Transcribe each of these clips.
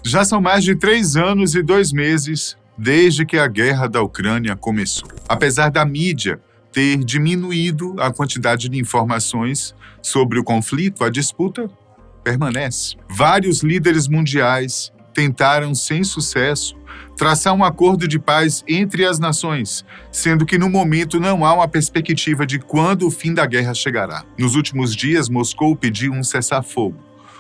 Já são mais de 3 anos e 2 meses desde que a guerra da Ucrânia começou. Apesar da mídia ter diminuído a quantidade de informações sobre o conflito, a disputa permanece. Vários líderes mundiais tentaram, sem sucesso, traçar um acordo de paz entre as nações, sendo que no momento não há uma perspectiva de quando o fim da guerra chegará. Nos últimos dias, Moscou pediu um cessar-fogo,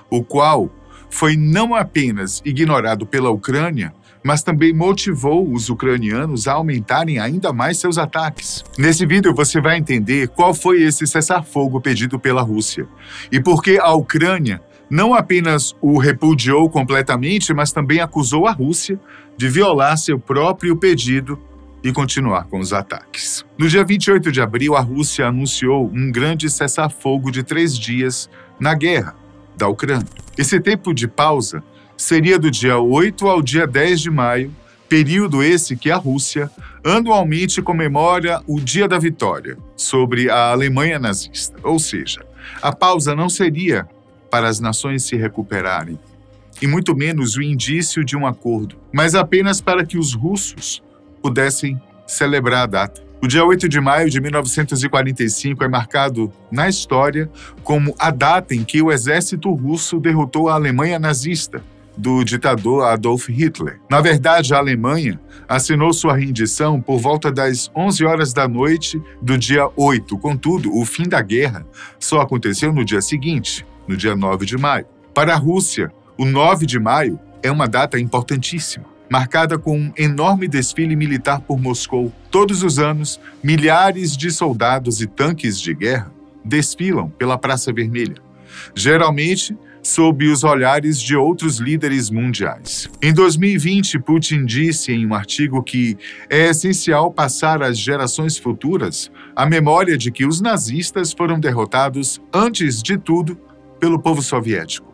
o qual foi não apenas ignorado pela Ucrânia, mas também motivou os ucranianos a aumentarem ainda mais seus ataques. Nesse vídeo você vai entender qual foi esse cessar-fogo pedido pela Rússia e por que a Ucrânia não apenas o repudiou completamente, mas também acusou a Rússia de violar seu próprio pedido e continuar com os ataques. No dia 28 de abril, a Rússia anunciou um grande cessar-fogo de 3 dias na guerra da Ucrânia. Esse tempo de pausa seria do dia 8 ao dia 10 de maio, período esse que a Rússia anualmente comemora o Dia da Vitória sobre a Alemanha nazista. Ou seja, a pausa não seria para as nações se recuperarem, e muito menos o indício de um acordo, mas apenas para que os russos pudessem celebrar a data. O dia 8 de maio de 1945 é marcado na história como a data em que o exército russo derrotou a Alemanha nazista do ditador Adolf Hitler. Na verdade, a Alemanha assinou sua rendição por volta das 11 horas da noite do dia 8. Contudo, o fim da guerra só aconteceu no dia seguinte, no dia 9 de maio. Para a Rússia, o 9 de maio é uma data importantíssima, marcada com um enorme desfile militar por Moscou. Todos os anos, milhares de soldados e tanques de guerra desfilam pela Praça Vermelha, geralmente sob os olhares de outros líderes mundiais. Em 2020, Putin disse em um artigo que é essencial passar às gerações futuras a memória de que os nazistas foram derrotados, antes de tudo, pelo povo soviético,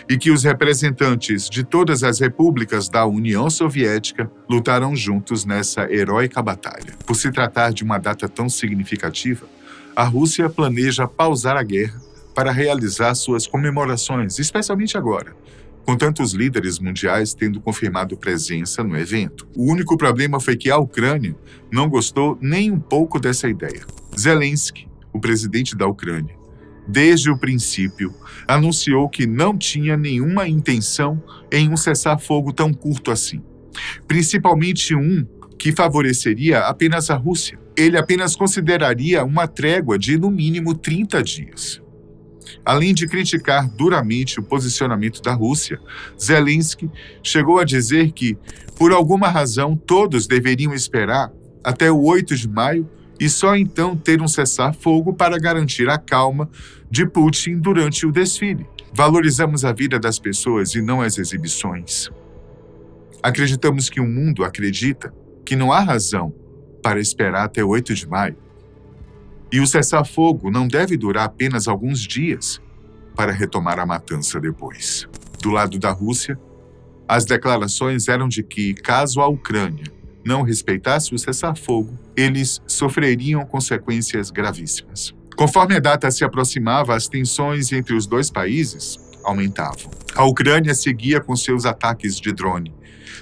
e que os representantes de todas as repúblicas da União Soviética lutaram juntos nessa heróica batalha. Por se tratar de uma data tão significativa, a Rússia planeja pausar a guerra para realizar suas comemorações, especialmente agora, com tantos líderes mundiais tendo confirmado presença no evento. O único problema foi que a Ucrânia não gostou nem um pouco dessa ideia. Zelensky, o presidente da Ucrânia, desde o princípio, anunciou que não tinha nenhuma intenção em um cessar-fogo tão curto assim, principalmente um que favoreceria apenas a Rússia. Ele apenas consideraria uma trégua de, no mínimo, 30 dias. Além de criticar duramente o posicionamento da Rússia, Zelensky chegou a dizer que, por alguma razão, todos deveriam esperar até o 8 de maio e só então ter um cessar-fogo para garantir a calma de Putin durante o desfile. Valorizamos a vida das pessoas e não as exibições. Acreditamos que o mundo acredita que não há razão para esperar até 8 de maio. E o cessar-fogo não deve durar apenas alguns dias para retomar a matança depois. Do lado da Rússia, as declarações eram de que, caso a Ucrânia não respeitasse o cessar-fogo, eles sofreriam consequências gravíssimas. Conforme a data se aproximava, as tensões entre os dois países aumentavam. A Ucrânia seguia com seus ataques de drone,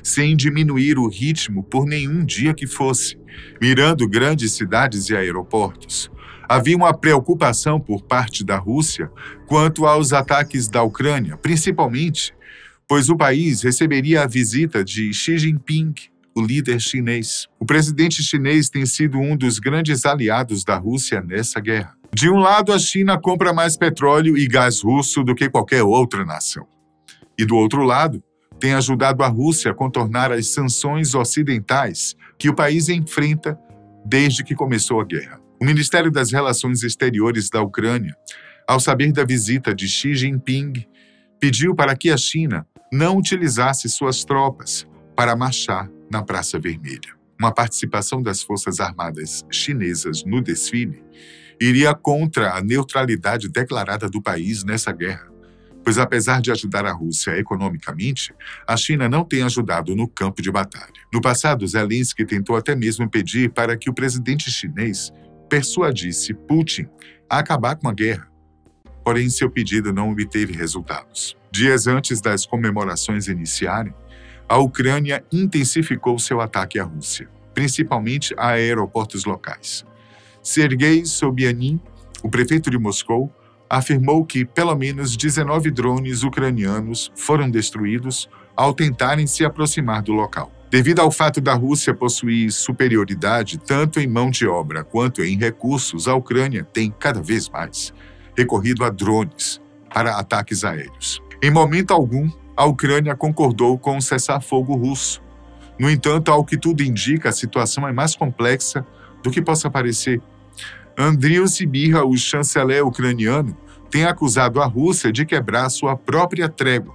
sem diminuir o ritmo por nenhum dia que fosse, mirando grandes cidades e aeroportos. Havia uma preocupação por parte da Rússia quanto aos ataques da Ucrânia, principalmente pois o país receberia a visita de Xi Jinping, o líder chinês. O presidente chinês tem sido um dos grandes aliados da Rússia nessa guerra. De um lado, a China compra mais petróleo e gás russo do que qualquer outra nação. E do outro lado, tem ajudado a Rússia a contornar as sanções ocidentais que o país enfrenta desde que começou a guerra. O Ministério das Relações Exteriores da Ucrânia, ao saber da visita de Xi Jinping, pediu para que a China não utilizasse suas tropas para marchar na Praça Vermelha. Uma participação das Forças Armadas chinesas no desfile iria contra a neutralidade declarada do país nessa guerra, pois apesar de ajudar a Rússia economicamente, a China não tem ajudado no campo de batalha. No passado, Zelensky tentou até mesmo pedir para que o presidente chinês persuadisse Putin a acabar com a guerra, porém seu pedido não obteve resultados. Dias antes das comemorações iniciarem, a Ucrânia intensificou seu ataque à Rússia, principalmente a aeroportos locais. Sergei Sobyanin, o prefeito de Moscou, afirmou que pelo menos 19 drones ucranianos foram destruídos ao tentarem se aproximar do local. Devido ao fato da Rússia possuir superioridade tanto em mão de obra quanto em recursos, a Ucrânia tem cada vez mais recorrido a drones para ataques aéreos. Em momento algum, a Ucrânia concordou com o cessar-fogo russo. No entanto, ao que tudo indica, a situação é mais complexa do que possa parecer. Andriy Sybiha, o chanceler ucraniano, tem acusado a Rússia de quebrar sua própria trégua.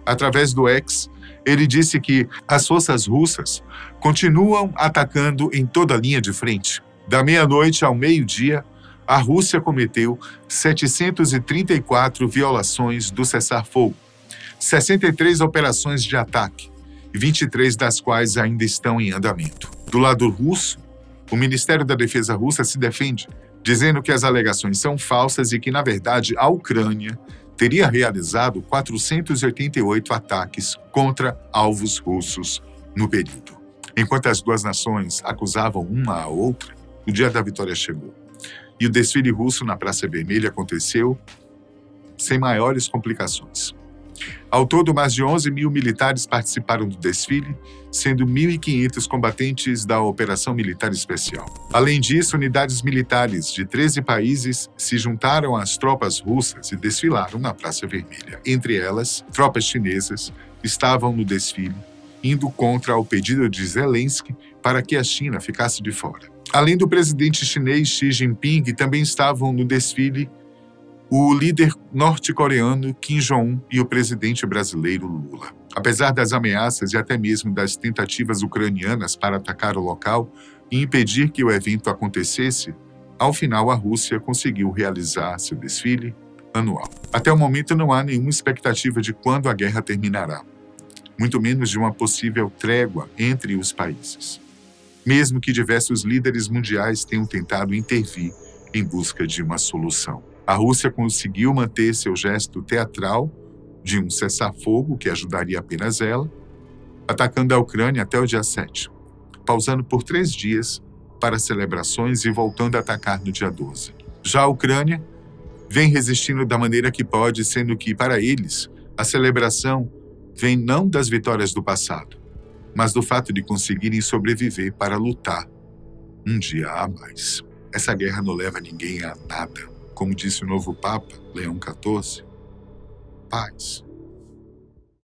Através do X, ele disse que as forças russas continuam atacando em toda a linha de frente. Da meia-noite ao meio-dia, a Rússia cometeu 734 violações do cessar-fogo, 63 operações de ataque, 23 das quais ainda estão em andamento. Do lado russo, o Ministério da Defesa russa se defende, dizendo que as alegações são falsas e que, na verdade, a Ucrânia teria realizado 488 ataques contra alvos russos no período. Enquanto as duas nações acusavam uma a outra, o dia da vitória chegou. E o desfile russo na Praça Vermelha aconteceu sem maiores complicações. Ao todo, mais de 11 mil militares participaram do desfile, sendo 1.500 combatentes da Operação Militar Especial. Além disso, unidades militares de 13 países se juntaram às tropas russas e desfilaram na Praça Vermelha. Entre elas, tropas chinesas estavam no desfile, indo contra o pedido de Zelensky para que a China ficasse de fora. Além do presidente chinês Xi Jinping, também estavam no desfile o líder norte-coreano Kim Jong-un e o presidente brasileiro Lula. Apesar das ameaças e até mesmo das tentativas ucranianas para atacar o local e impedir que o evento acontecesse, ao final a Rússia conseguiu realizar seu desfile anual. Até o momento não há nenhuma expectativa de quando a guerra terminará, muito menos de uma possível trégua entre os países, mesmo que diversos líderes mundiais tenham tentado intervir em busca de uma solução. A Rússia conseguiu manter seu gesto teatral de um cessar-fogo que ajudaria apenas ela, atacando a Ucrânia até o dia 7, pausando por 3 dias para celebrações e voltando a atacar no dia 12. Já a Ucrânia vem resistindo da maneira que pode, sendo que, para eles, a celebração vem não das vitórias do passado, mas do fato de conseguirem sobreviver para lutar um dia a mais. Essa guerra não leva ninguém a nada. Como disse o novo Papa, Leão XIV, paz.